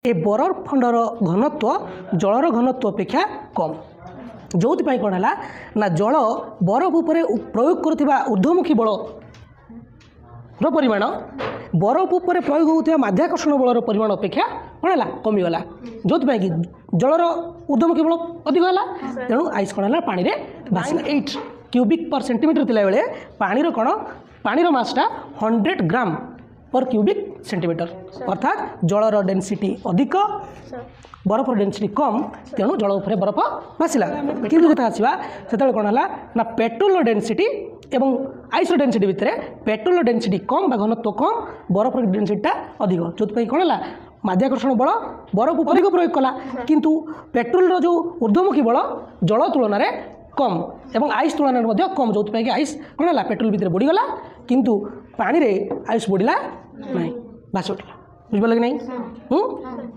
ए बरफ खंडर घनत्व जलर घनत्व अपेक्षा कम जो कौन है ना जल बरफ उपर प्रयोग करुवा ऊर्ध्वमुखी बल परिमाण बरफ उपर प्रयोग होता माध्याकर्षण बलर परिमाण अपेक्षा कौन है कमिगला जो कि जलर ऊर्ध्वमुखी बल अधिक है तेणु आइस कौन है पानी में भाषिला 8 क्यूबिक पर सेंटीमीटर थिला बेले पानी कौन पानी मासटा 100 ग्राम पर क्यूबिक सेंटीमीटर अर्थात जलर डेनसीटी अधिक बरफर डेनसीटी कम तेणु जल उपर बरफ भाषिला कि कथा आसवा से कौन है ना पेट्रोल डेनसीटी एवं आइस डेनसीटी भितर पेट्रोल डेनसीटी कम घनत्व कम बरफर डेनसीटा अधिक जो कौन है माध्याकर्षण बल बरफ अधिक प्रयोग कला किंतु पेट्रोल जो ऊर्ध्वमुखी बल जल तुलन में कम एवं आइस तुलन में कम जो कि आइस कौन है पेट्रोल भितर बुड़ीगला किंतु पानी रे आइस बुड़ीला ना भाषी उठला बुझे कि नहीं।